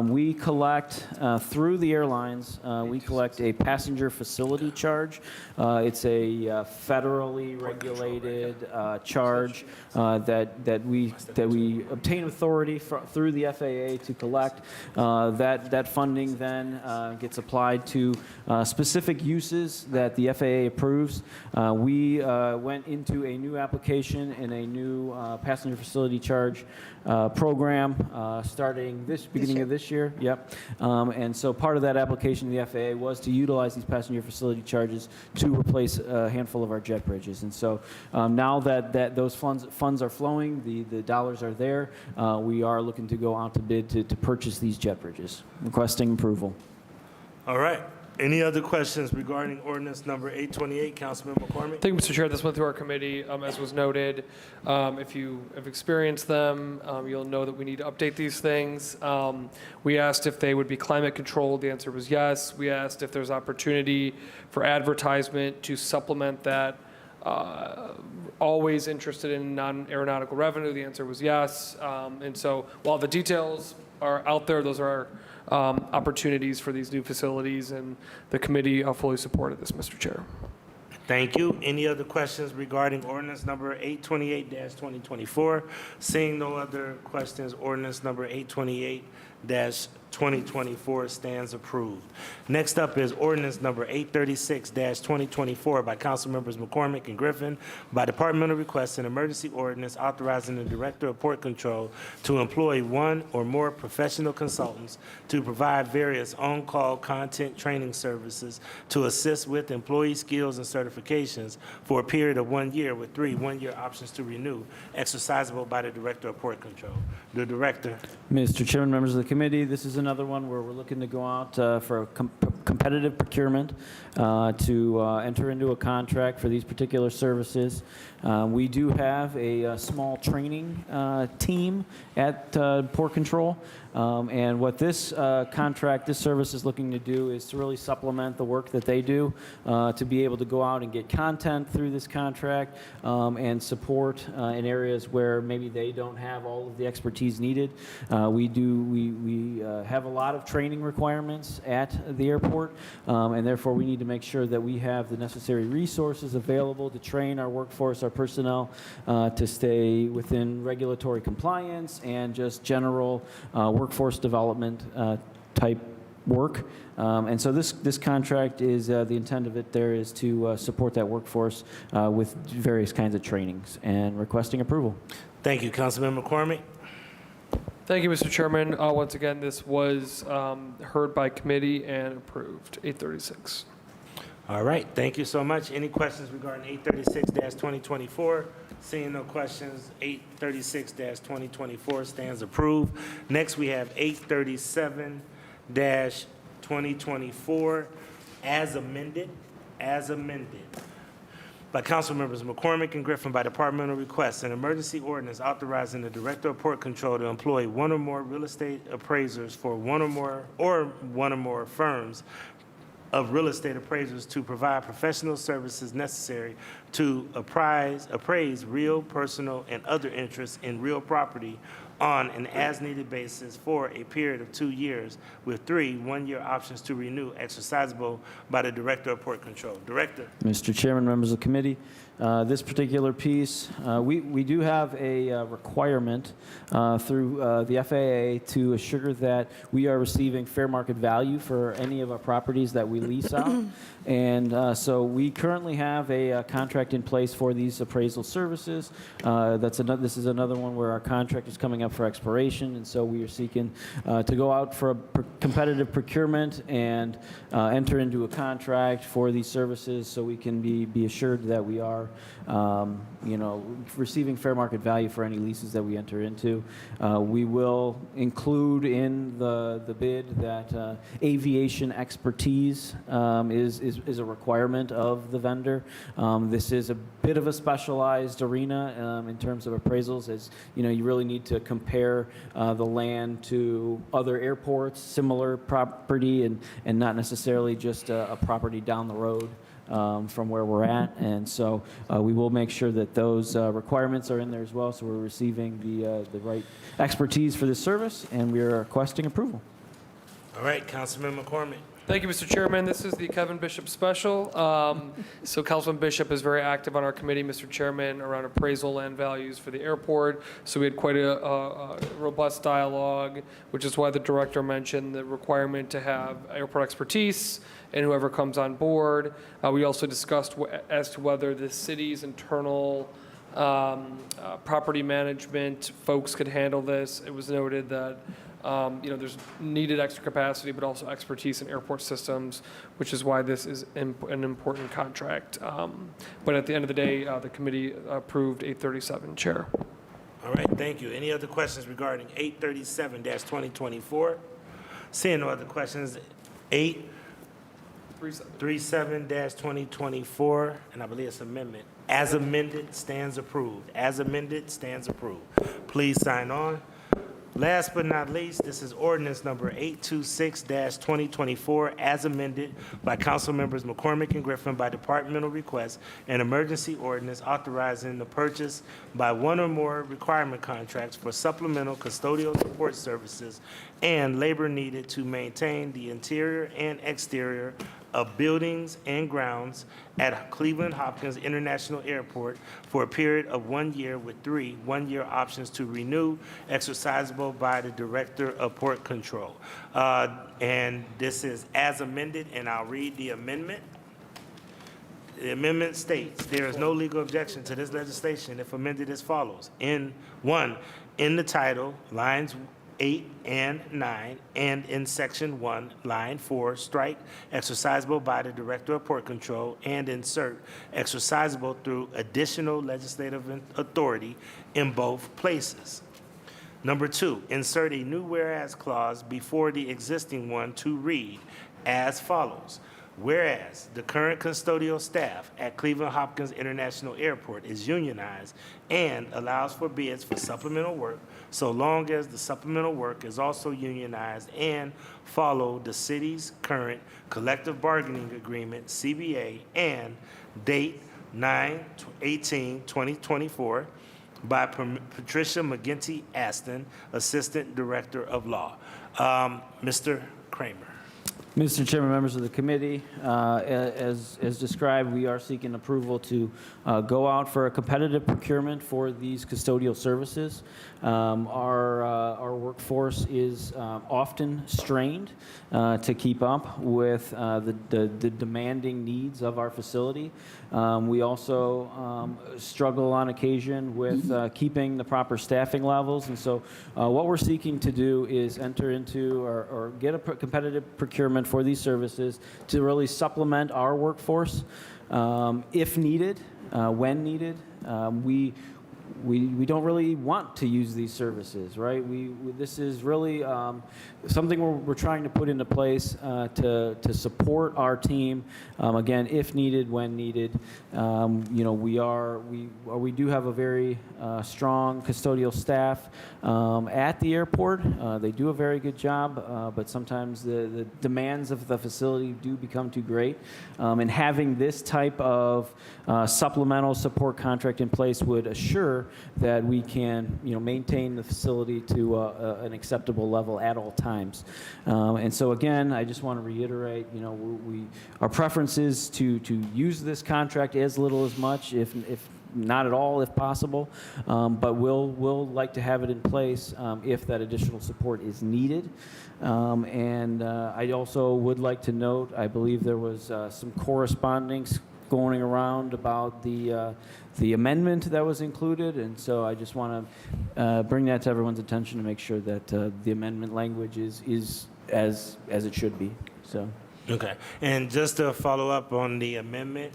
Speaker 6: We collect, through the airlines, we collect a passenger facility charge. It's a federally regulated charge that we obtain authority through the FAA to collect. That funding then gets applied to specific uses that the FAA approves. We went into a new application in a new passenger facility charge program starting beginning of this year. Yep. And so part of that application to the FAA was to utilize these passenger facility charges to replace a handful of our jet bridges. And so now that those funds are flowing, the dollars are there, we are looking to go out to bid to purchase these jet bridges, requesting approval.
Speaker 1: All right. Any other questions regarding ordinance number 828, Councilman McCormick?
Speaker 5: Thank you, Mr. Chair. This went through our committee, as was noted. If you have experienced them, you'll know that we need to update these things. We asked if they would be climate controlled. The answer was yes. We asked if there's opportunity for advertisement to supplement that. Always interested in non-aeronautical revenue. The answer was yes. And so while the details are out there, those are opportunities for these new facilities, and the committee fully supported this, Mr. Chair.
Speaker 1: Thank you. Any other questions regarding ordinance number 828-2024? Seeing no other questions, ordinance number 828-2024 stands approved. Next up is ordinance number 836-2024 by council members McCormick and Griffin by departmental request, an emergency ordinance authorizing the Director of Port Control to employ one or more professional consultants to provide various on-call content training services to assist with employee skills and certifications for a period of 1 year with 3 one-year options to renew, exercisable by the Director of Port Control. The Director.
Speaker 6: Mr. Chairman, members of the committee, this is another one where we're looking to go out for a competitive procurement to enter into a contract for these particular services. We do have a small training team at Port Control. And what this contract, this service is looking to do is to really supplement the work that they do, to be able to go out and get content through this contract and support in areas where maybe they don't have all of the expertise needed. We have a lot of training requirements at the airport, and therefore we need to make sure that we have the necessary resources available to train our workforce, our personnel, to stay within regulatory compliance and just general workforce development type work. And so this contract is, the intent of it there is to support that workforce with various kinds of trainings, and requesting approval.
Speaker 1: Thank you, Councilman McCormick.
Speaker 5: Thank you, Mr. Chairman. Once again, this was heard by committee and approved, 836.
Speaker 1: All right, thank you so much. Any questions regarding 836-2024? Seeing no questions, 836-2024 stands approved. Next, we have 837-2024 as amended, by Council Members McCormick and Griffin by departmental request, an emergency ordinance authorizing the Director of Port Control to employ one or more real estate appraisers for one or more firms of real estate appraisers to provide professional services necessary to appraise real, personal, and other interests in real property on an as-needed basis for a period of 2 years, with 3 one-year options to renew, exercisable by the Director of Port Control. Director.
Speaker 6: Mr. Chairman, members of the committee, this particular piece, we do have a requirement through the FAA to assure that we are receiving fair market value for any of our properties that we lease out. And so we currently have a contract in place for these appraisal services. This is another one where our contract is coming up for expiration, and so we are seeking to go out for a competitive procurement and enter into a contract for these services so we can be assured that we are receiving fair market value for any leases that we enter into. We will include in the bid that aviation expertise is a requirement of the vendor. This is a bit of a specialized arena in terms of appraisals, as you really need to compare the land to other airports, similar property, and not necessarily just a property down the road from where we're at. And so we will make sure that those requirements are in there as well, so we're receiving the right expertise for this service, and we are requesting approval.
Speaker 1: All right, Councilman McCormick.
Speaker 5: Thank you, Mr. Chairman. This is the Kevin Bishop special. So Councilman Bishop is very active on our committee, Mr. Chairman, around appraisal land values for the airport. So we had quite a robust dialogue, which is why the director mentioned the requirement to have airport expertise and whoever comes on board. We also discussed as to whether the city's internal property management folks could handle this. It was noted that there's needed extra capacity, but also expertise in airport systems, which is why this is an important contract. But at the end of the day, the committee approved 837, Chair.
Speaker 1: All right, thank you. Any other questions regarding 837-2024? Seeing no other questions, 837-2024, and I believe it's amendment. As amended, stands approved. As amended, stands approved. Please sign on. Last but not least, this is ordinance number 826-2024, as amended by Council Members McCormick and Griffin by departmental request, an emergency ordinance authorizing the purchase by one or more requirement contracts for supplemental custodial support services and labor needed to maintain the interior and exterior of buildings and grounds at Cleveland Hopkins International Airport for a period of 1 year with 3 one-year options to renew, exercisable by the Director of Port Control. And this is as amended, and I'll read the amendment. The amendment states, there is no legal objection to this legislation if amended as follows. In the title, lines 8 and 9, and in section 1, line 4, strike exercisable by the Director of Port Control and insert exercisable through additional legislative authority in both places. Number 2, insert a new whereas clause before the existing one to read as follows. Whereas the current custodial staff at Cleveland Hopkins International Airport is unionized and allows for bids for supplemental work so long as the supplemental work is also unionized and follow the city's current collective bargaining agreement, CBA, and date 9/18/2024 by Patricia McGinty Aston, Assistant Director of Law. Mr. Kramer.
Speaker 6: Mr. Chairman, members of the committee, as described, we are seeking approval to go out for a competitive procurement for these custodial services. Our workforce is often strained to keep up with the demanding needs of our facility. We also struggle on occasion with keeping the proper staffing levels, and so what we're seeking to do is enter into or get a competitive procurement procurement for these services to really supplement our workforce if needed, when needed. We don't really want to use these services, right? This is really something we're trying to put into place to support our team, again, if needed, when needed. We do have a very strong custodial staff at the airport. They do a very good job, but sometimes the demands of the facility do become too great. And having this type of supplemental support contract in place would assure that we can, maintain the facility to an acceptable level at all times. And so again, I just want to reiterate, our preference is to use this contract as little as much, if not at all, if possible. But we'll like to have it in place if that additional support is needed. And I also would like to note, I believe there was some correspondence going around about the amendment that was included, and so I just want to bring that to everyone's attention to make sure that the amendment language is as it should be. So.
Speaker 1: Okay, and just to follow up on the amendment,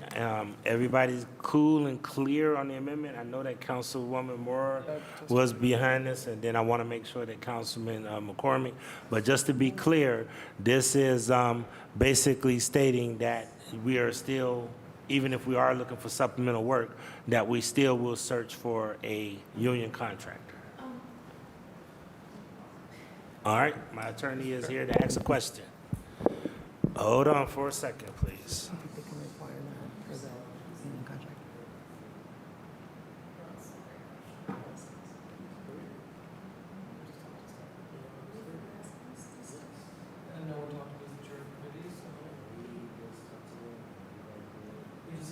Speaker 1: everybody's cool and clear on the amendment? I know that Councilwoman Moore was behind this, and then I want to make sure that Councilman McCormick, but just to be clear, this is basically stating that we are still, even if we are looking for supplemental work, that we still will search for a union contractor. All right, my attorney is here to ask a question. Hold on for a second, please.
Speaker 2: They can require that for the union contract.
Speaker 5: And no one talked to the chair of committee, so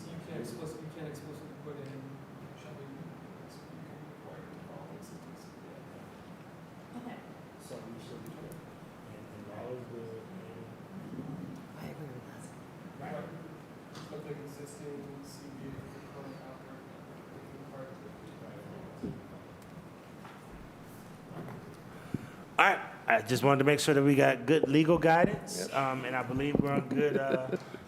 Speaker 5: you can't explicitly put in, shall be, you can require to follow existing CBA.
Speaker 1: So we should be good. And all is good.
Speaker 2: I agree with that.
Speaker 5: Right. But the existing CBA, the current contract, they can require to.
Speaker 1: All right, I just wanted to make sure that we got good legal guidance, and I believe we're on good,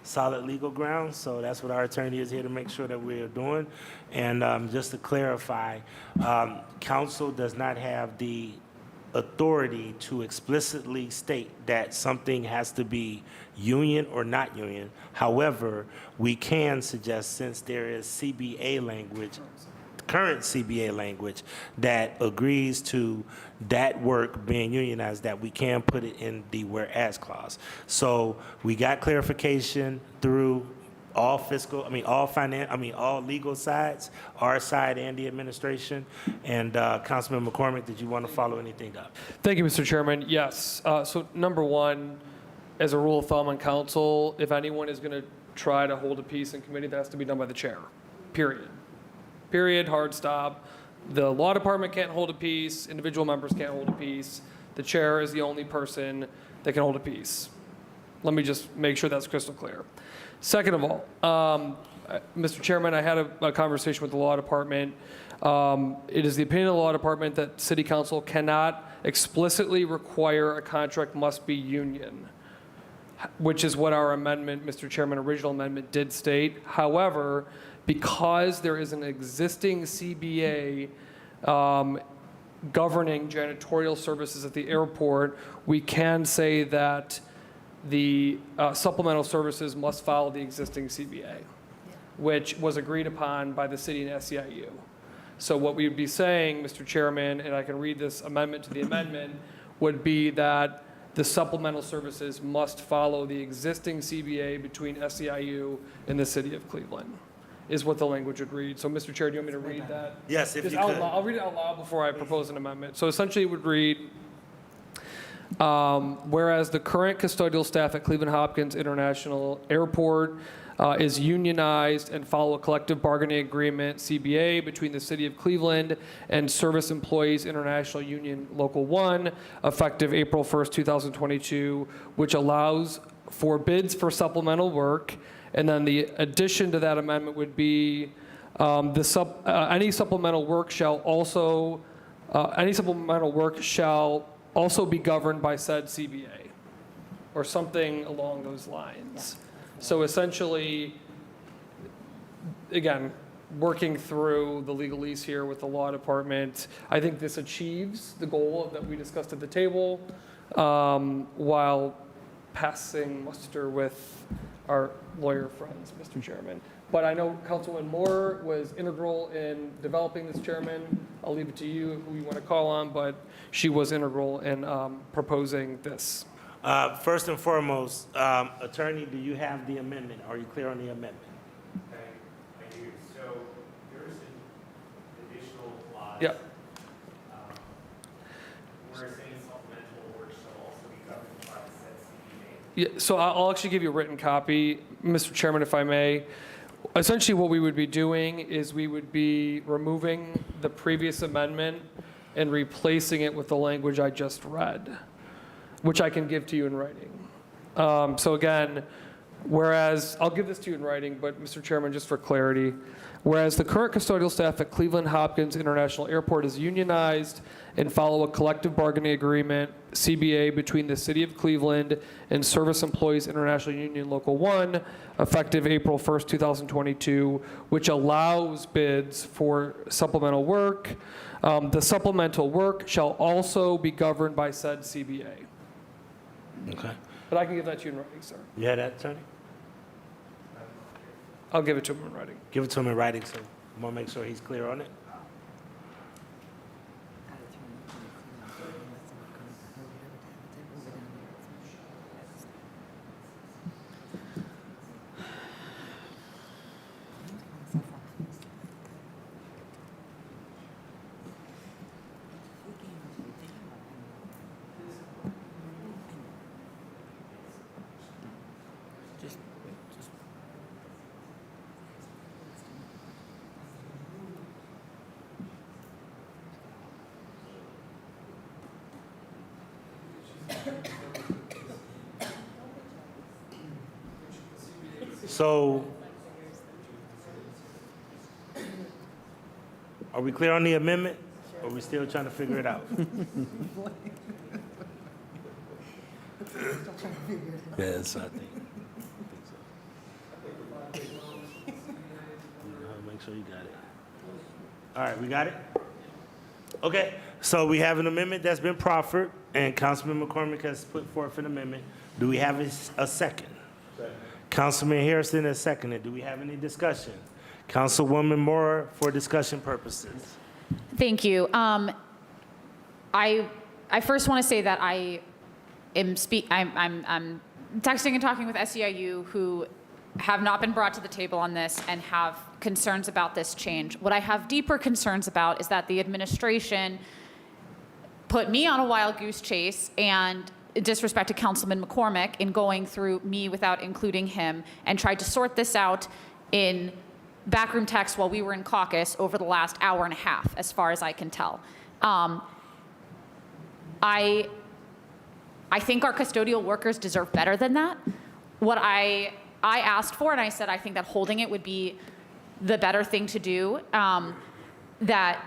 Speaker 1: solid legal ground, so that's what our attorney is here to make sure that we're doing. And just to clarify, council does not have the authority to explicitly state that something has to be union or not union. However, we can suggest, since there is CBA language, current CBA language that agrees to that work being unionized, that we can put it in the whereas clause. So we got clarification through all all legal sides, our side and the administration. And Councilman McCormick, did you want to follow anything up?
Speaker 5: Thank you, Mr. Chairman. Yes. So number one, as a rule of thumb on council, if anyone is going to try to hold a piece in committee, that has to be done by the chair, period. Period, hard stop. The law department can't hold a piece. Individual members can't hold a piece. The chair is the only person that can hold a piece. Let me just make sure that's crystal clear. Second of all, Mr. Chairman, I had a conversation with the law department. It is the opinion of the law department that city council cannot explicitly require a contract must be union, which is what our amendment, Mr. Chairman, original amendment did state. However, because there is an existing CBA governing janitorial services at the airport, we can say that the supplemental services must follow the existing CBA, which was agreed upon by the city and SEIU. So what we would be saying, Mr. Chairman, and I can read this amendment to the amendment, would be that the supplemental services must follow the existing CBA between SEIU and the city of Cleveland, is what the language would read. So, Mr. Chair, do you want me to read that?
Speaker 1: Yes, if
Speaker 5: Just
Speaker 1: you
Speaker 5: out
Speaker 1: could.
Speaker 5: loud. I'll read it out loud before I propose an amendment. So essentially it would read, whereas the current custodial staff at Cleveland Hopkins International Airport is unionized and follow a collective bargaining agreement, CBA, between the City of Cleveland and Service Employees International Union Local 1, effective April 1st, 2022, which allows for bids for supplemental work. And then the addition to that amendment would be any supplemental work shall also be governed by said CBA or something along those lines. So essentially, again, working through the legalese here with the law department, I think this achieves the goal that we discussed at the table, while passing muster with our lawyer friends, Mr. Chairman. But I know Councilwoman Moore was integral in developing this, Chairman. I'll leave it to you who you want to call on, but she was integral in proposing this.
Speaker 1: First and foremost, Attorney, do you have the amendment? Are you clear on the amendment?
Speaker 11: Okay, I hear you. So there's an additional clause.
Speaker 5: Yeah.
Speaker 11: Where it's saying supplemental work shall also be governed by the said CBA.
Speaker 5: Yeah, so I'll actually give you a written copy, Mr. Chairman, if I may. Essentially, what we would be doing is we would be removing the previous amendment and replacing it with the language I just read, which I can give to you in writing. So again, whereas, I'll give this to you in writing, but Mr. Chairman, just for clarity, whereas the current custodial staff at Cleveland Hopkins International Airport is unionized and follow a collective bargaining agreement, CBA, between the City of Cleveland and Service Employees International Union Local 1, effective April 1st, 2022, which allows bids for supplemental work. The supplemental work shall also be governed by said CBA.
Speaker 1: Okay.
Speaker 5: But I can give that to you in writing, sir.
Speaker 1: You have that, Attorney?
Speaker 5: I'll give it to him in writing.
Speaker 1: Give it to him in writing, so I want to make sure he's clear on it. So, are we clear on the amendment? Or are we still trying to figure it out? Yes, I think. Make sure you got it. All right, we got it? Okay, so we have an amendment that's been proffered, and Councilman McCormick has put forth an amendment. Do we have a second? Councilman Harrison has seconded. Do we have any discussion? Councilwoman Moore, for discussion purposes.
Speaker 12: Thank you. I first want to say that I'm texting and talking with SEIU who have not been brought to the table on this and have concerns about this change. What I have deeper concerns about is that the administration put me on a wild goose chase and disrespected Councilman McCormick in going through me without including him and tried to sort this out in backroom text while we were in caucus over the last hour and a half, as far as I can tell. I think our custodial workers deserve better than that. What I asked for, and I said I think that holding it would be the better thing to do, that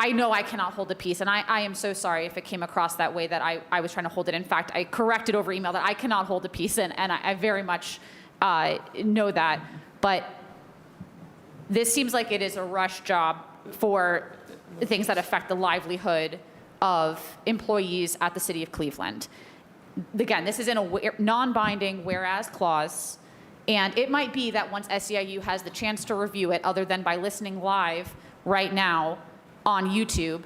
Speaker 12: I know I cannot hold the piece, and I am so sorry if it came across that way that I was trying to hold it. In fact, I corrected over email that I cannot hold the piece, and I very much know that. But this seems like it is a rush job for things that affect the livelihood of employees at the City of Cleveland. Again, this is in a non-binding whereas clause, and it might be that once SEIU has the chance to review it, other than by listening live right now on YouTube,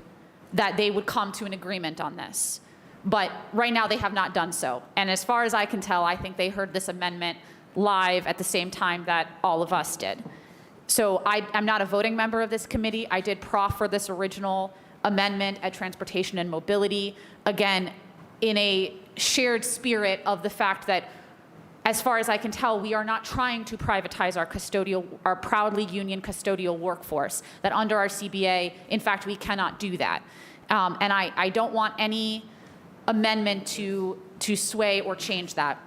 Speaker 12: that they would come to an agreement on this. But right now they have not done so. And as far as I can tell, I think they heard this amendment live at the same time that all of us did. So I'm not a voting member of this committee. I did proffer this original amendment at Transportation and Mobility, again, in a shared spirit of the fact that, as far as I can tell, we are not trying to privatize our proudly union custodial workforce, that under our CBA, in fact, we cannot do that. And I don't want any amendment to sway or change that.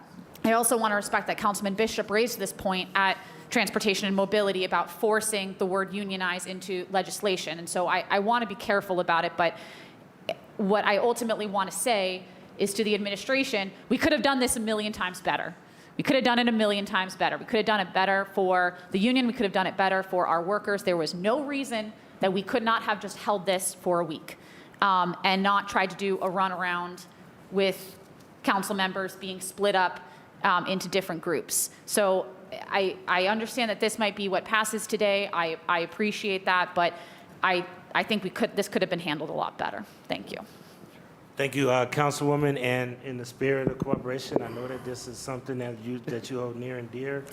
Speaker 12: I also want to respect that Councilman Bishop raised this point at Transportation and Mobility about forcing the word unionize into legislation. And so I want to be careful about it, but what I ultimately want to say is to the administration, we could have done this a million times better. We could have done it a million times better. We could have done it better for the union. We could have done it better for our workers. There was no reason that we could not have just held this for a week and not tried to do a runaround with council members being split up into different groups. So I understand that this might be what passes today. I appreciate that, but I think this could have been handled a lot better. Thank you.
Speaker 1: Thank you, Councilwoman. And in the spirit of cooperation, I know that this is something that you hold near and dear.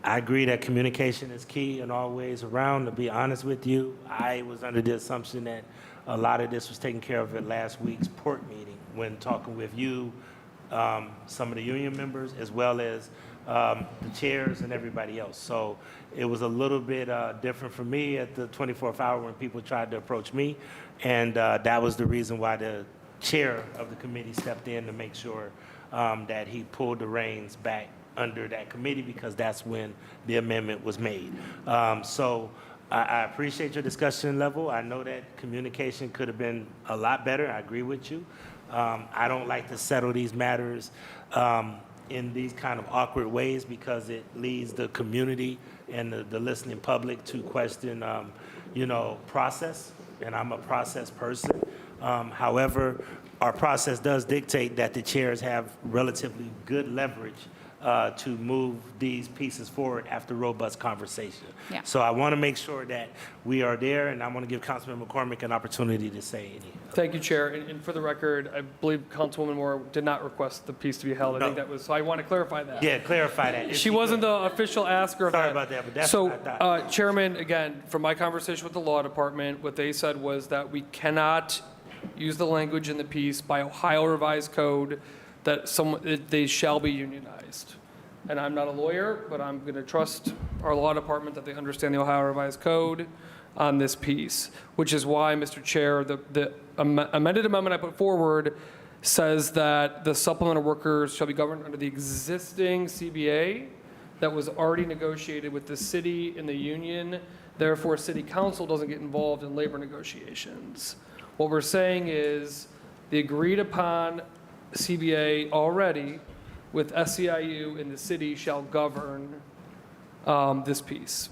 Speaker 1: I agree that communication is key in all ways around. To be honest with you, I was under the assumption that a lot of this was taken care of at last week's port meeting when talking with you, some of the union members, as well as the chairs and everybody else. So it was a little bit different for me at the 24th hour when people tried to approach me. And that was the reason why the chair of the committee stepped in to make sure that he pulled the reins back under that committee, because that's when the amendment was made. So I appreciate your discussion level. I know that communication could have been a lot better. I agree with you. I don't like to settle these matters in these kind of awkward ways, because it leads the community and the listening public to question, process. And I'm a process person. However, our process does dictate that the chairs have relatively good leverage to move these pieces forward after robust conversation.
Speaker 12: Yeah.
Speaker 1: So I want to make sure that we are there, and I want to give Councilman McCormick an opportunity to say any.
Speaker 5: Thank you, Chair. And for the record, I believe Councilwoman Moore did not request the piece to be held. I think that was, so I want to clarify that.
Speaker 1: Yeah, clarify that.
Speaker 5: She wasn't the official asker of that.
Speaker 1: Sorry about that, but that's
Speaker 5: So,
Speaker 1: what I thought.
Speaker 5: Chairman, again, from my conversation with the law department, what they said was that we cannot use the language in the piece by Ohio Revised Code that they shall be unionized. And I'm not a lawyer, but I'm going to trust our law department that they understand the Ohio Revised Code on this piece, which is why, Mr. Chair, the amended amendment I put forward says that the supplemental workers shall be governed under the existing CBA that was already negotiated with the city and the union. Therefore, city council doesn't get involved in labor negotiations. What we're saying is the agreed upon CBA already with SEIU and the city shall govern this piece.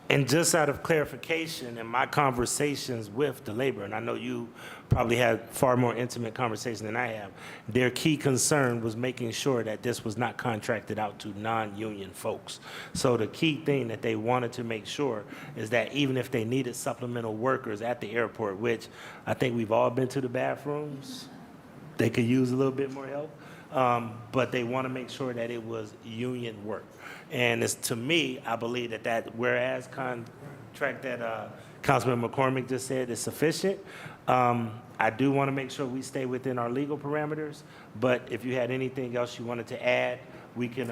Speaker 1: And just out of clarification, in my conversations with the labor, and I know you probably had far more intimate conversation than I have, their key concern was making sure that this was not contracted out to non-union folks. So the key thing that they wanted to make sure is that even if they needed supplemental workers at the airport, which I think we've all been to the bathrooms, they could use a little bit more help. But they want to make sure that it was union work. And it's, to me, I believe that whereas contract that Councilman McCormick just said is sufficient, I do want to make sure we stay within our legal parameters. But if you had anything else you wanted to add, we can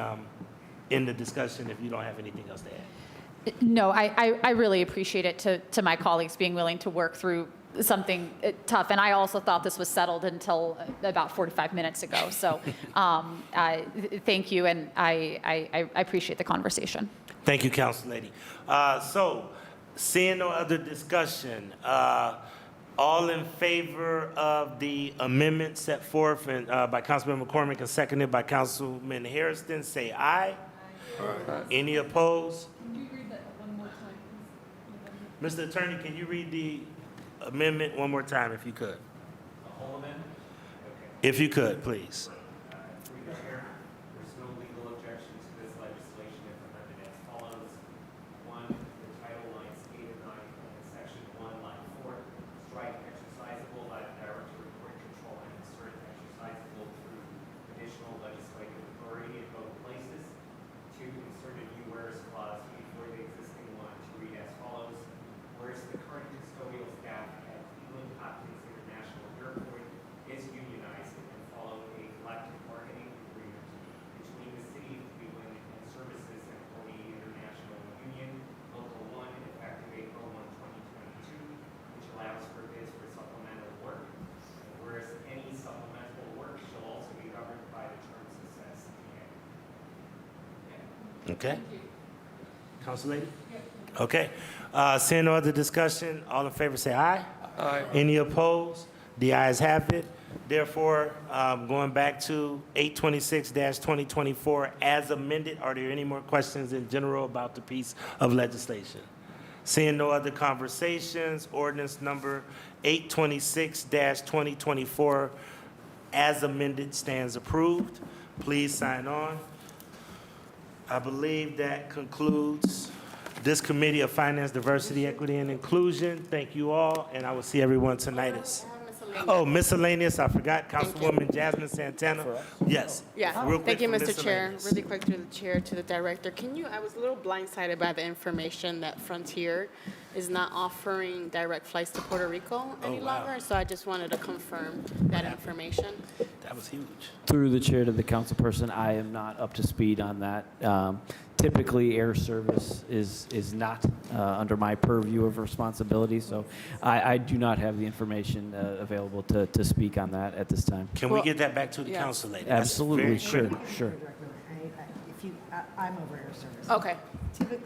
Speaker 1: end the discussion if you don't have anything else to add.
Speaker 12: No, I really appreciate it to my colleagues being willing to work through something tough. And I also thought this was settled until about 45 minutes ago. So thank you, and I appreciate the conversation. Thank
Speaker 1: you, Council Lady. So, seeing no other discussion, all in favor of the amendment set forth by Councilman McCormick and seconded by Councilman Hairston, say aye. Aye. Any opposed?
Speaker 8: Can you read that one more time, please?
Speaker 1: Mr. Attorney, can you read the amendment one more time, if you could?
Speaker 11: The whole amendment? Okay.
Speaker 1: If you could, please.
Speaker 11: Through the chair, there's no legal objection to this legislation if amended as follows. 1, the title lines 8 and 9, and section 1, line 4, strike exercisable by the director of report control and insert exercisable through additional legislative authority in both places. 2, insert a new whereas clause before the existing one to read as follows. Whereas the current custodial staff at Cleveland Hopkins International Airport is unionized and followed a collective bargaining agreement between the City of Cleveland and Services Employee International Union, Local 1, effective April 1, 2022, which allows for bids for supplemental work. And whereas any supplemental work shall also be governed by the terms of said CBA.
Speaker 1: Okay. Council Lady? Okay. Seeing no other discussion, all in favor say aye.
Speaker 5: Aye.
Speaker 1: Any opposed? The ayes have it. Therefore, going back to 826-2024 as amended, are there any more questions in general about the piece of legislation? Seeing no other conversations, ordinance number 826-2024 as amended stands approved. Please sign on. I believe that concludes this Committee of Finance, Diversity, Equity, and Inclusion. Thank you all, and I will see everyone tonight. Oh, miscellaneous, I forgot, Councilwoman Jasmine Santana. Yes.
Speaker 13: Yeah,
Speaker 1: Real quick
Speaker 13: thank you,
Speaker 1: for
Speaker 13: Mr. Chair.
Speaker 1: miscellaneous.
Speaker 13: Really quick through the chair to the director. I was a little blindsided by the information that Frontier is not offering direct flights to Puerto Rico any
Speaker 1: wow.
Speaker 13: longer. So I just wanted to confirm that information.
Speaker 1: That was huge.
Speaker 6: Through the chair to the councilperson, I am not up to speed on that. Typically, air service is not under my purview of responsibility, so I do not have the information available to speak on that at this time.
Speaker 1: Can we get that back to the
Speaker 13: yeah.
Speaker 1: council lady? That's
Speaker 6: Absolutely,
Speaker 1: very
Speaker 6: sure,
Speaker 1: critical.
Speaker 6: sure.
Speaker 2: I'm over air service.
Speaker 13: Okay.
Speaker 2: Typically,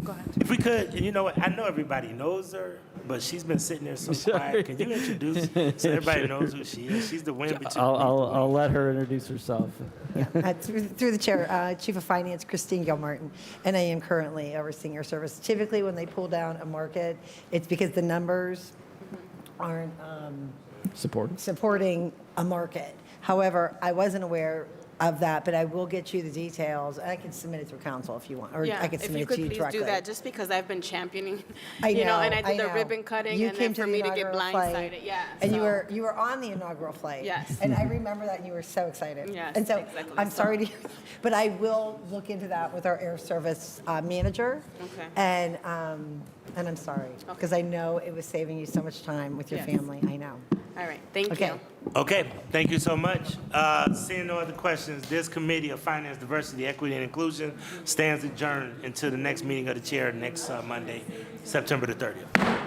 Speaker 2: go ahead.
Speaker 1: If we could, and you know what, I know everybody knows her, but she's been sitting there so quiet. Can you introduce so everybody knows who she is? She's the wind between
Speaker 6: I'll let her introduce herself.
Speaker 2: Through the chair, Chief of Finance Christine Gilmartin, and I am currently overseeing air service. Typically, when they pull down a market, it's because the numbers aren't supporting a market. However, I wasn't aware of that, but I will get you the details. I can submit it through council if you want, or
Speaker 13: Yeah,
Speaker 2: I can
Speaker 13: if
Speaker 2: submit
Speaker 13: you
Speaker 2: it
Speaker 13: could
Speaker 2: to you
Speaker 13: please
Speaker 2: directly.
Speaker 13: do that, just because I've been championing,
Speaker 2: I know,
Speaker 13: and I did the
Speaker 2: know.
Speaker 13: ribbon cutting,
Speaker 2: You
Speaker 13: and
Speaker 2: came
Speaker 13: then
Speaker 2: to
Speaker 13: for
Speaker 2: the
Speaker 13: me to get
Speaker 2: inaugural flight,
Speaker 13: blindsided, yeah.
Speaker 2: And you
Speaker 13: so-
Speaker 2: were on the inaugural flight.
Speaker 13: Yes.
Speaker 2: And I remember that, and you were so excited.
Speaker 13: Yes,
Speaker 2: And so
Speaker 13: exactly
Speaker 2: I'm
Speaker 13: so.
Speaker 2: sorry to, but I will look into that with our air service manager.
Speaker 13: Okay.
Speaker 2: And I'm sorry, because I know it was saving you so much time with your
Speaker 13: Yes.
Speaker 2: family. I know.
Speaker 13: All right, thank
Speaker 2: Okay.
Speaker 13: you.
Speaker 1: Okay, thank you so much. Seeing no other questions, this Committee of Finance, Diversity, Equity, and Inclusion stands adjourned until the next meeting of the chair next Monday, September the 30th.